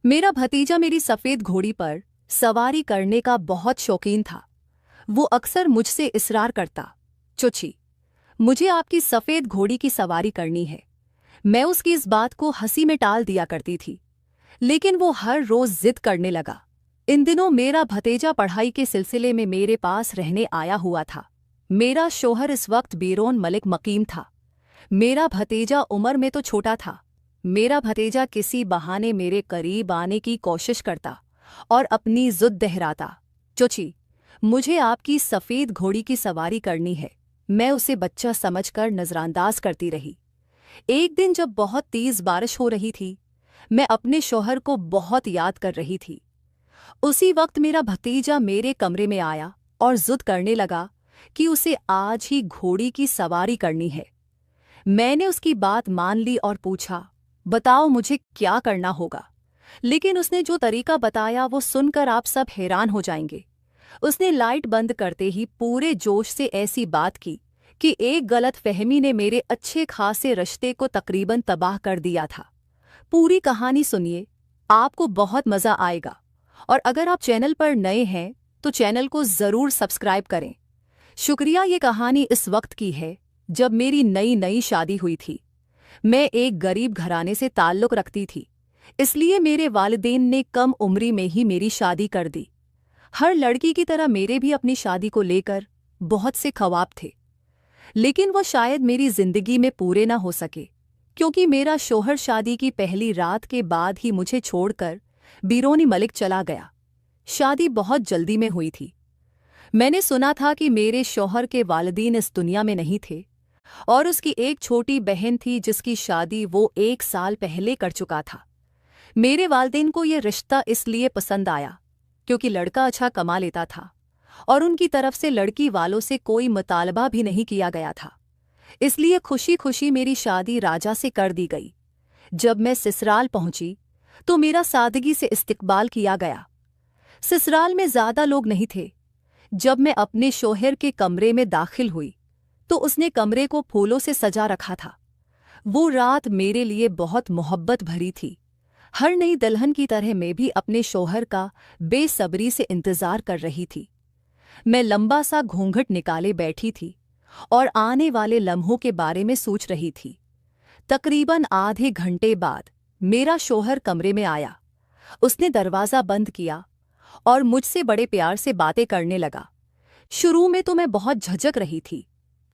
मेरा भतीजा मेरी सफ़ेद घोड़ी पर सवारी करने का बहुत शौकीन था। वो अक्सर मुझसे इसरार करता, चुची, मुझे आपकी सफ़ेद घोड़ी की सवारी करनी है। मैं उसकी इस बात को हंसी में टाल दिया करती थी, लेकिन वो हर रोज़ जिद करने लगा। इन दिनों मेरा भतीजा पढ़ाई के सिलसिले में मेरे पास रहने आया हुआ था। मेरा शौहर इस वक्त बेरोन मलिक मकीम था। मेरा भतीजा उम्र में तो छोटा था। मेरा भतीजा किसी बहाने मेरे करीब आने की कोशिश करता और अपनी ज़ुद दोहराता, चुची, मुझे आपकी सफ़ेद घोड़ी की सवारी करनी है। मैं उसे बच्चा समझकर नज़रअंदाज करती रही। एक दिन जब बहुत तेज़ बारिश हो रही थी, मैं अपने शौहर को बहुत याद कर रही थी। उसी वक्त मेरा भतीजा मेरे कमरे में आया और ज़ुद करने लगा कि उसे आज ही घोड़ी की सवारी करनी है। मैंने उसकी बात मान ली और पूछा, बताओ मुझे क्या करना होगा। लेकिन उसने जो तरीका बताया वो सुनकर आप सब हैरान हो जाएंगे। उसने लाइट बंद करते ही पूरे जोश से ऐसी बात की कि एक गलत फहमी ने मेरे अच्छे खासे रिश्ते को तकरीबन तबाह कर दिया था। पूरी कहानी सुनिए, आपको बहुत मज़ा आएगा। और अगर आप चैनल पर नए हैं तो चैनल को ज़रूर सब्सक्राइब करें। शुक्रिया। ये कहानी इस वक्त की है जब मेरी नई नई शादी हुई थी। मैं एक गरीब घराने से ताल्लुक़ रखती थी, इसलिए मेरे वालिदैन ने कम उम्री में ही मेरी शादी कर दी। हर लड़की की तरह मेरे भी अपनी शादी को लेकर बहुत से ख्वाब थे, लेकिन वो शायद मेरी ज़िंदगी में पूरे ना हो सके, क्योंकि मेरा शौहर शादी की पहली रात के बाद ही मुझे छोड़कर बिरोनी मलिक चला गया। शादी बहुत जल्दी में हुई थी। मैंने सुना था कि मेरे शौहर के वालिदैन इस दुनिया में नहीं थे और उसकी एक छोटी बहन थी जिसकी शादी वो 1 साल पहले कर चुका था। मेरे वालिदैन को ये रिश्ता इसलिए पसंद आया क्योंकि लड़का अच्छा कमा लेता था और उनकी तरफ से लड़की वालों से कोई मुतालबा भी नहीं किया गया था। इसलिए खुशी खुशी मेरी शादी राजा से कर दी गई। जब मैं ससुराल पहुंची तो मेरा सादगी से इस्तकबाल किया गया। ससुराल में ज़्यादा लोग नहीं थे। जब मैं अपने शौहर के कमरे में दाखिल हुई तो उसने कमरे को फूलों से सजा रखा था। वो रात मेरे लिए बहुत मोहब्बत भरी थी। हर नई दुल्हन की तरह मैं भी अपने शौहर का बेसब्री से इंतज़ार कर रही थी। मैं लंबा सा घूंघट निकाले बैठी थी और आने वाले लम्हों के बारे में सोच रही थी। तकरीबन आधे घंटे बाद मेरा शौहर कमरे में आया। उसने दरवाज़ा बंद किया और मुझसे बड़े प्यार से बातें करने लगा। शुरू में तो मैं बहुत झिझक रही थी,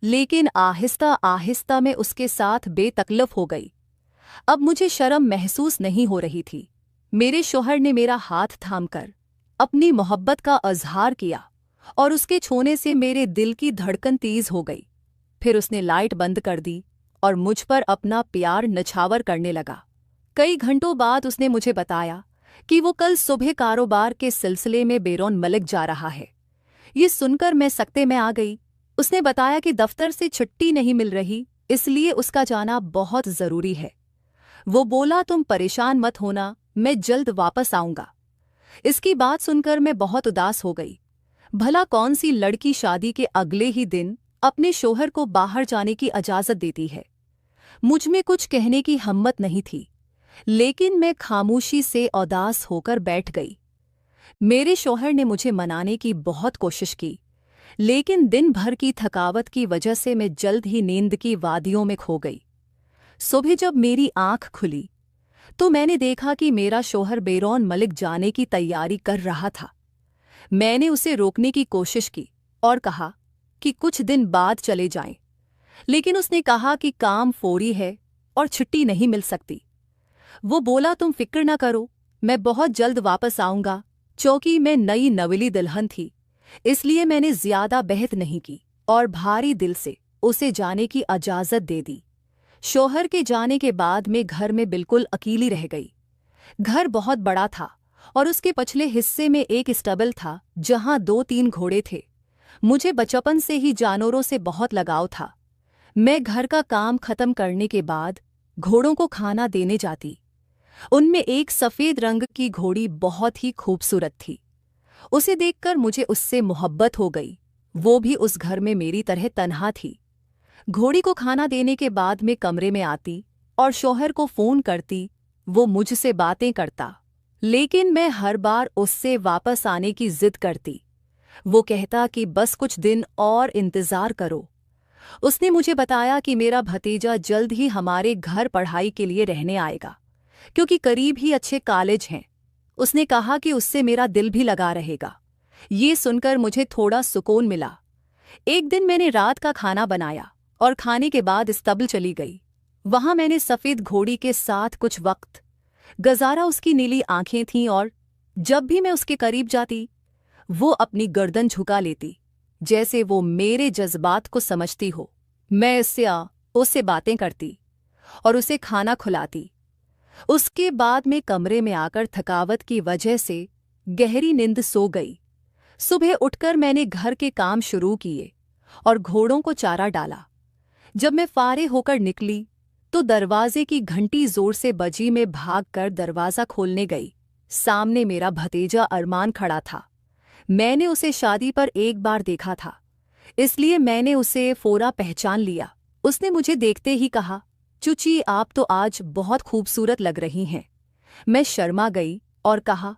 लेकिन आहिस्ता आहिस्ता मैं उसके साथ बेतकल्लफ हो गई। अब मुझे शर्म महसूस नहीं हो रही थी। मेरे शौहर ने मेरा हाथ थामकर अपनी मोहब्बत का इजहार किया और उसके छूने से मेरे दिल की धड़कन तेज हो गई। फिर उसने लाइट बंद कर दी और मुझ पर अपना प्यार नछावर करने लगा। कई घंटों बाद उसने मुझे बताया कि वो कल सुबह कारोबार के सिलसिले में बेरोन मलिक जा रहा है। ये सुनकर मैं सकते में आ गई। उसने बताया कि दफ्तर से छुट्टी नहीं मिल रही, इसलिए उसका जाना बहुत ज़रूरी है। वो बोला, तुम परेशान मत होना, मैं जल्द वापस आऊँगा। इसकी बात सुनकर मैं बहुत उदास हो गई। भला कौन सी लड़की शादी के अगले ही दिन अपने शौहर को बाहर जाने की इजाज़त देती है। मुझ में कुछ कहने की हिम्मत नहीं थी, लेकिन मैं खामोशी से उदास होकर बैठ गई। मेरे शौहर ने मुझे मनाने की बहुत कोशिश की, लेकिन दिन भर की थकावट की वजह से मैं जल्द ही नींद की वादियों में खो गई। सुबह जब मेरी आंख खुली तो मैंने देखा कि मेरा शौहर बेरोन मलिक जाने की तैयारी कर रहा था। मैंने उसे रोकने की कोशिश की और कहा कि कुछ दिन बाद चले जाएं, लेकिन उसने कहा कि काम फौरी है और छुट्टी नहीं मिल सकती। वो बोला, तुम फिक्र न करो, मैं बहुत जल्द वापस आऊँगा। चूंकि मैं नई नवेली दुल्हन थी, इसलिए मैंने ज़्यादा बहस नहीं की और भारी दिल से उसे जाने की इजाज़त दे दी। शौहर के जाने के बाद मैं घर में बिल्कुल अकेली रह गई। घर बहुत बड़ा था और उसके पिछले हिस्से में एक स्टबल था जहां 2-3 घोड़े थे। मुझे बचपन से ही जानवरों से बहुत लगाव था। मैं घर का काम खत्म करने के बाद घोड़ों को खाना देने जाती। उनमें एक सफ़ेद रंग की घोड़ी बहुत ही खूबसूरत थी। उसे देखकर मुझे उससे मोहब्बत हो गई। वो भी उस घर में मेरी तरह तन्हा थी। घोड़ी को खाना देने के बाद मैं कमरे में आती और शौहर को फ़ोन करती। वो मुझसे बातें करता लेकिन मैं हर बार उससे वापस आने की जिद करती। वो कहता कि बस कुछ दिन और इंतजार करो। उसने मुझे बताया कि मेरा भतीजा जल्द ही हमारे घर पढ़ाई के लिए रहने आएगा, क्योंकि करीब ही अच्छे कॉलेज हैं। उसने कहा कि उससे मेरा दिल भी लगा रहेगा। ये सुनकर मुझे थोड़ा सुकून मिला। एक दिन मैंने रात का खाना बनाया और खाने के बाद इस्तबल चली गई। वहां मैंने सफेद घोड़ी के साथ कुछ वक्त गुजारा। उसकी नीली आंखें थीं और जब भी मैं उसके करीब जाती, वो अपनी गर्दन झुका लेती, जैसे वो मेरे जज्बात को समझती हो। मैं उससे बातें करती और उसे खाना खिलाती। उसके बाद मैं कमरे में आकर थकावट की वजह से गहरी नींद सो गई। सुबह उठकर मैंने घर के काम शुरू किए और घोड़ों को चारा डाला। जब मैं फारिग होकर निकली तो दरवाजे की घंटी जोर से बजी। मैं भागकर दरवाज़ा खोलने गई। सामने मेरा भतीजा अरमान खड़ा था। मैंने उसे शादी पर एक बार देखा था, इसलिए मैंने उसे फौरा पहचान लिया। उसने मुझे देखते ही कहा, चुची आप तो आज बहुत खूबसूरत लग रही हैं। मैं शर्मा गई और कहा,